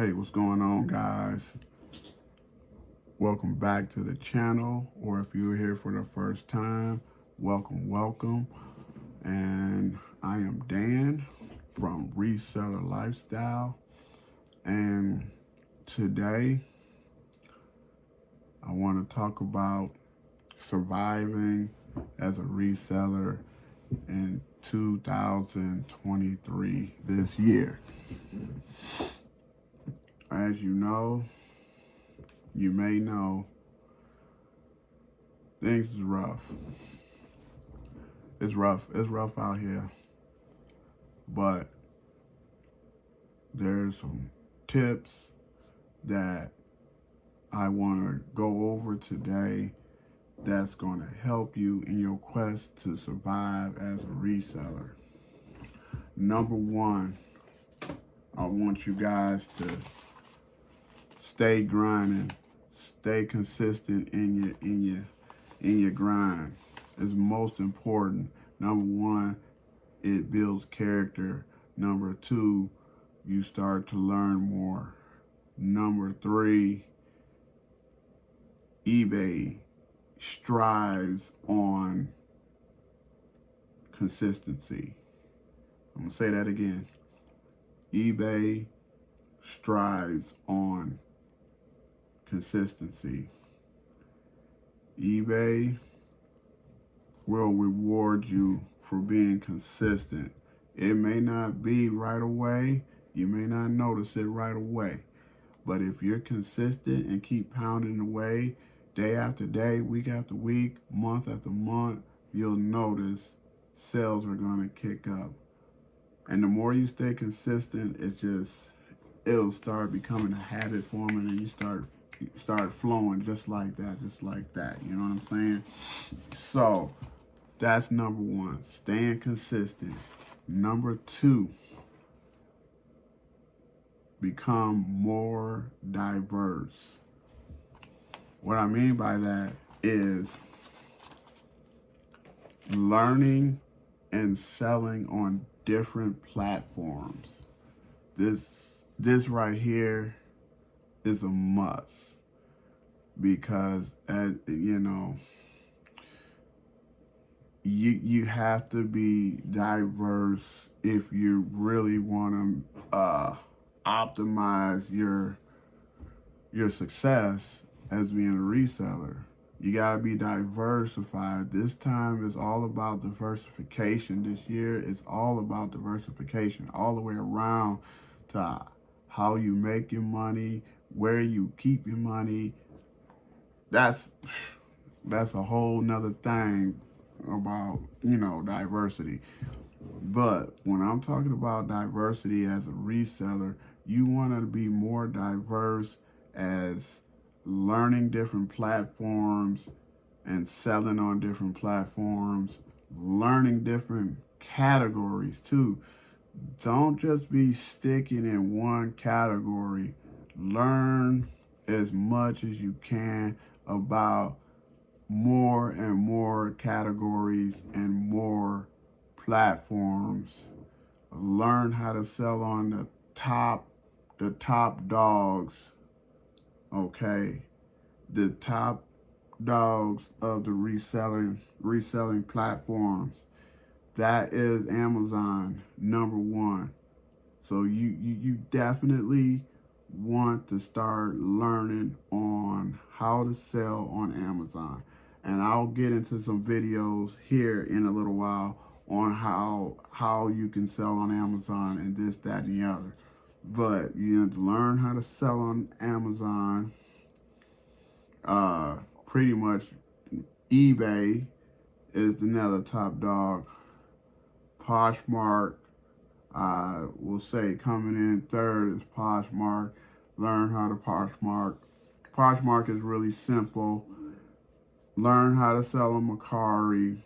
Hey, what's going on, guys? Welcome back to the channel, or if you're here for the first time, welcome. And I am Dan from Reseller Lifestyle, and today I want to talk about surviving as a reseller in 2023 this year. As you may know, things is rough. It's rough out here. But there's some tips that I want to go over today that's going to help you in your quest to survive as a reseller. Number one, I want you guys to stay grinding, stay consistent in your grind. It's most important. Number one, it builds character. Number two, you start to learn more. Number three, eBay strives on consistency. I'm gonna say that again. eBay strives on consistency. eBay will reward you for being consistent. It may not be right away. You may not notice it right away. But if you're consistent and keep pounding away day after day, week after week, month after month, you'll notice sales are going to kick up. And the more you stay consistent, it'll start becoming a habit forming, and you start flowing just like that. You know what I'm saying? So that's number one, staying consistent. Number two, become more diverse. What I mean by that is learning and selling on different platforms. This right here is a must, because you have to be diverse if you really want to optimize your success as being a reseller. You gotta be diversified. This time is all about diversification. This year is all about diversification, all the way around to how you make your money, where you keep your money. That's a whole nother thing about, diversity. But when I'm talking about diversity as a reseller, you want to be more diverse as learning different platforms and selling on different platforms, learning different categories too. Don't just be sticking in one category. Learn as much as you can about more and more categories and more platforms. Learn how to sell on the top dogs. Okay, the top dogs of the reselling platforms. That is Amazon, number one. So you definitely want to start learning on how to sell on Amazon. And I'll get into some videos here in a little while on how you can sell on Amazon and this, that, and the other. But you have to learn how to sell on Amazon. Pretty much eBay is another top dog. Poshmark, I will say coming in third is Poshmark. Learn how to Poshmark. Poshmark is really simple. Learn how to sell on Mercari.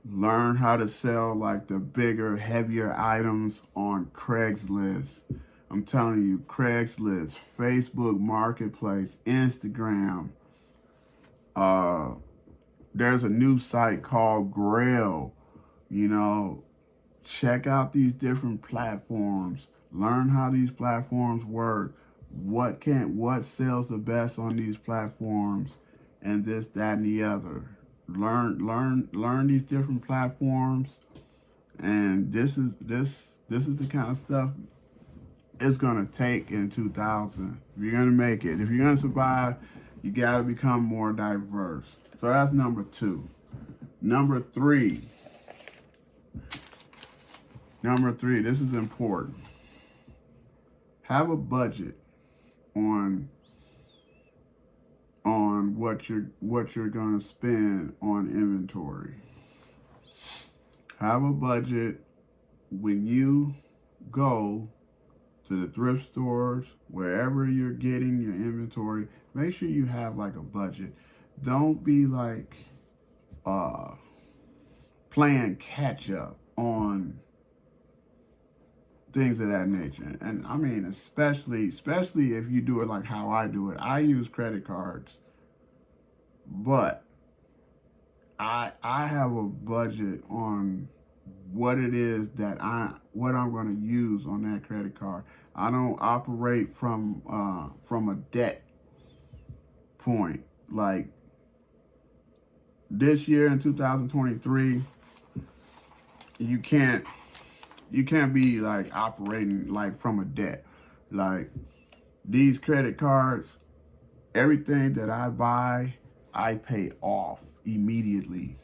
Learn how to sell like the bigger, heavier items on Craigslist. I'm telling you, Craigslist, Facebook Marketplace, Instagram. There's a new site called Grail. Check out these different platforms. Learn how these platforms work. What sells the best on these platforms, and this, that, and the other. Learn these different platforms, and this is the kind of stuff it's gonna take in 2000. If you're gonna make it, if you're gonna survive, you gotta become more diverse. So that's number two. Number three. Number three. This is important. Have a budget on what you're gonna spend on inventory. Have a budget when you go to the thrift stores, wherever you're getting your inventory. Make sure you have like a budget. Don't be like playing catch up on things of that nature. And I mean, especially if you do it like how I do it. I use credit cards, but I have a budget on what it is that what I'm going to use on that credit card. I don't operate from a debt point. Like this year in 2023, you can't be like operating like from a debt. Like these credit cards, everything that I buy, I pay off immediately.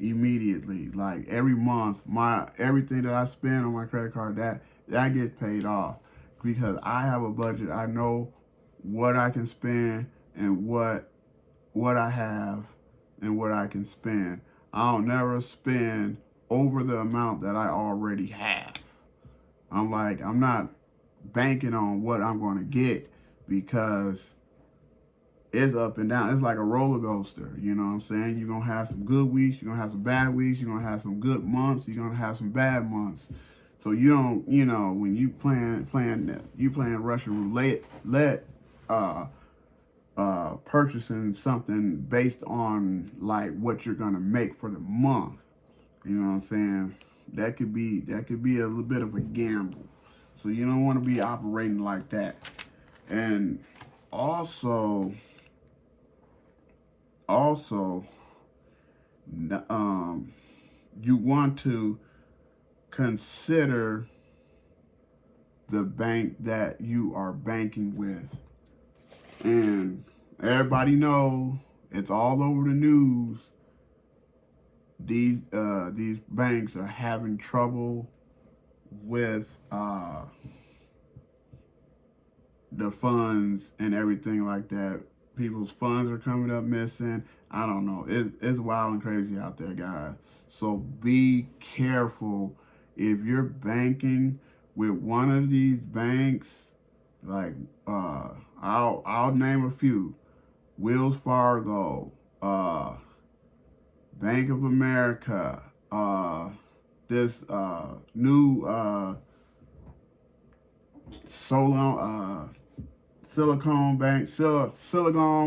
Like every month, my everything that I spend on my credit card, that gets paid off because I have a budget. I know what I can spend and what I have and what I can spend. I'll never spend over the amount that I already have. I'm not banking on what I'm going to get because it's up and down. It's like a roller coaster. You know what I'm saying? You're going to have some good weeks. You're going to have some bad weeks. You're going to have some good months. You're going to have some bad months. So you don't, when you playing Russian roulette, purchasing something based on like what you're going to make for the month. You know what I'm saying? That could be a little bit of a gamble. So you don't want to be operating like that. And also, you want to consider the bank that you are banking with. And everybody knows, it's all over the news, these banks are having trouble with the funds and everything like that. People's funds are coming up missing. I don't know. It's wild and crazy out there, guys. So be careful if you're banking with one of these banks. Like I'll name a few: Wells Fargo, Bank of America, this new Silicon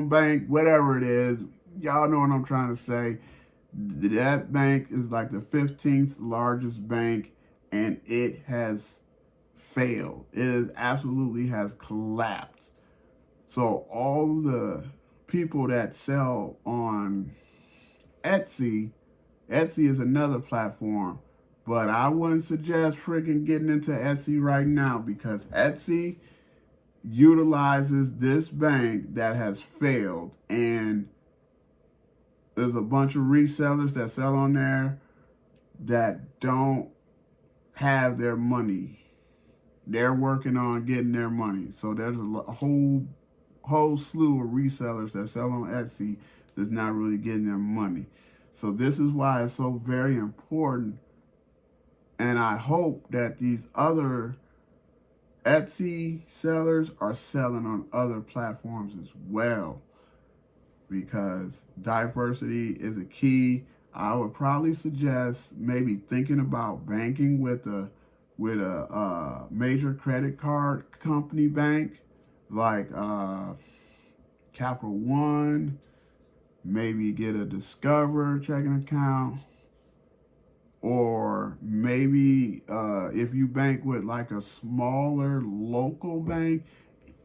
Bank, whatever it is. Y'all know what I'm trying to say. That bank is like the 15th largest bank, and it has failed. It absolutely has collapsed. So all the people that sell on Etsy is another platform, but I wouldn't suggest freaking getting into Etsy right now because Etsy utilizes this bank that has failed, and there's a bunch of resellers that sell on there that don't have their money. They're working on getting their money. So there's a whole slew of resellers that sell on Etsy that's not really getting their money. So this is why it's so very important. And I hope that these other Etsy sellers are selling on other platforms as well, because diversity is a key. I would probably suggest maybe thinking about banking with a major credit card company bank like Capital One. Maybe get a Discover checking account. or maybe if you bank with like a smaller local bank,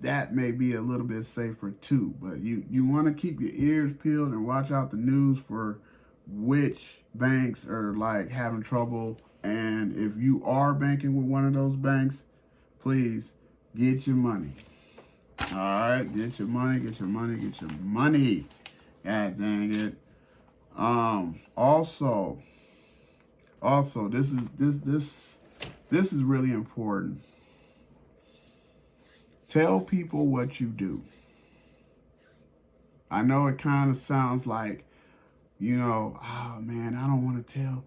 that may be a little bit safer too. But you want to keep your ears peeled and watch out the news for which banks are like having trouble. And if you are banking with one of those banks, please get your money. All right, get your money, get your money, get your money. God dang it. Also, this is really important. Tell people what you do. I know it kind of sounds like, oh man, I don't want to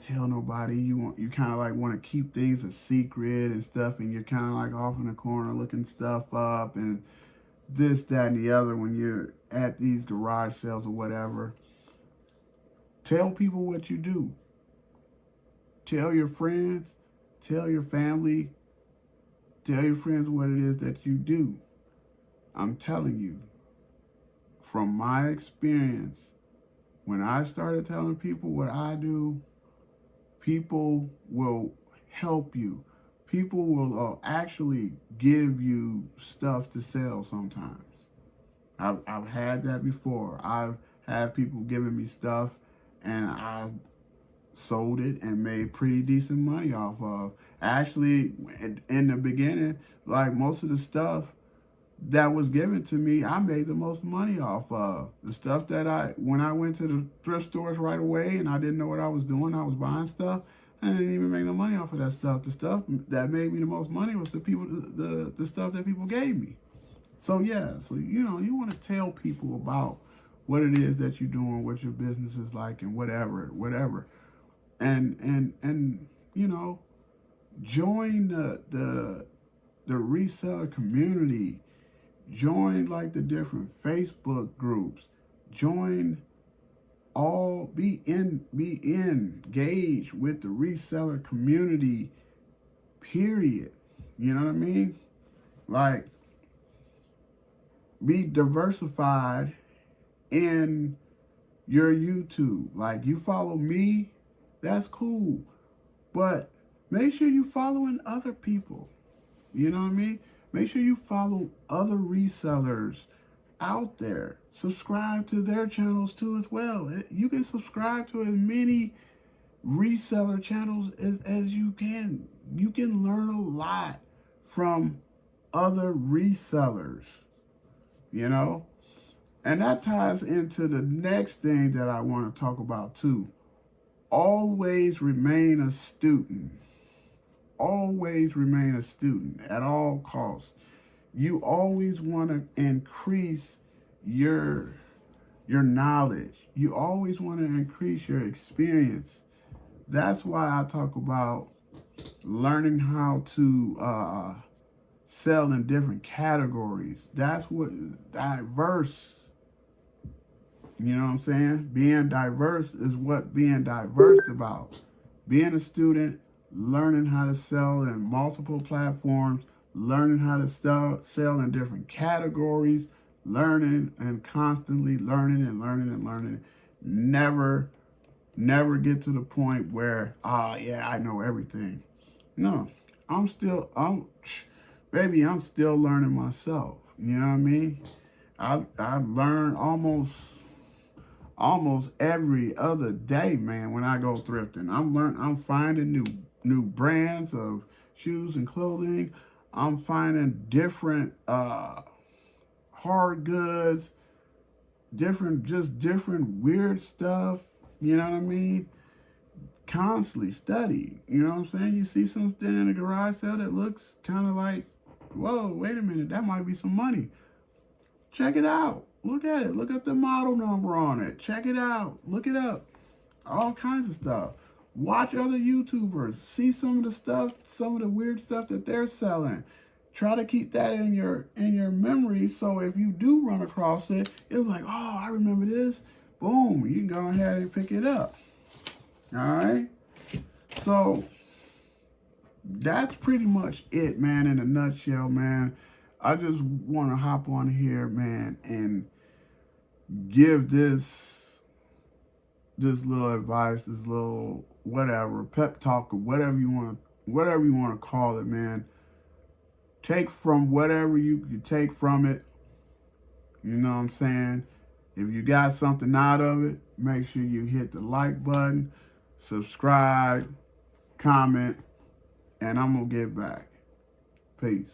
tell nobody. You kind of like want to keep things a secret and stuff, and you're kind of like off in the corner looking stuff up and this, that, and the other when you're at these garage sales or whatever. Tell people what you do. Tell your friends, tell your family, tell your friends what it is that you do. I'm telling you, from my experience, when I started telling people what I do, people will help you. People will actually give you stuff to sell sometimes. I've had that before. I've had people giving me stuff and I've sold it and made pretty decent money off of. Actually, in the beginning, like most of the stuff that was given to me, I made the most money off of. The stuff that when I went to the thrift stores right away and I didn't know what I was doing, I was buying stuff. I didn't even make no money off of that stuff. The stuff that made me the most money was the stuff that people gave me. So yeah, so you want to tell people about what it is that you're doing, what your business is like, and whatever. And join the reseller community. Join like the different Facebook groups. Join be engaged with the reseller community, period. You know what I mean? Like, be diversified in your YouTube. Like, you follow me, that's cool. But make sure you following other people. You know what I mean? Make sure you follow other resellers out there. Subscribe to their channels too as well. You can subscribe to as many reseller channels as you can. You can learn a lot from other resellers, And that ties into the next thing that I want to talk about too. Always remain a student. Always remain a student at all costs. You always want to increase your knowledge. You always want to increase your experience. That's why I talk about learning how to sell in different categories. That's what diverse. You know what I'm saying? Being diverse is what being diverse about. Being a student, learning how to sell in multiple platforms, learning how to sell in different categories, learning and constantly learning and learning and learning. Never get to the point where, yeah, I know everything. No, I'm still learning myself. You know what I mean? I learn almost every other day, man, when I go thrifting. I'm finding new brands of shoes and clothing. I'm finding different hard goods, different weird stuff, you know what I mean? Constantly study, you know what I'm saying? You see something in a garage sale that looks kind of like, whoa, wait a minute, that might be some money. Check it out. Look at it. Look at the model number on it. Check it out. Look it up. All kinds of stuff. Watch other YouTubers. See some of the weird stuff that they're selling. Try to keep that in your memory, so if you do run across it, it's like, oh, I remember this. Boom, you can go ahead and pick it up. All right? So that's pretty much it, man, in a nutshell, man. I just want to hop on here, man, and give this little advice, this little whatever, pep talk, or whatever you want to call it, man. Take from whatever you can take from it. You know what I'm saying? If you got something out of it, make sure you hit the like button, subscribe, comment, and I'm going to get back. Peace.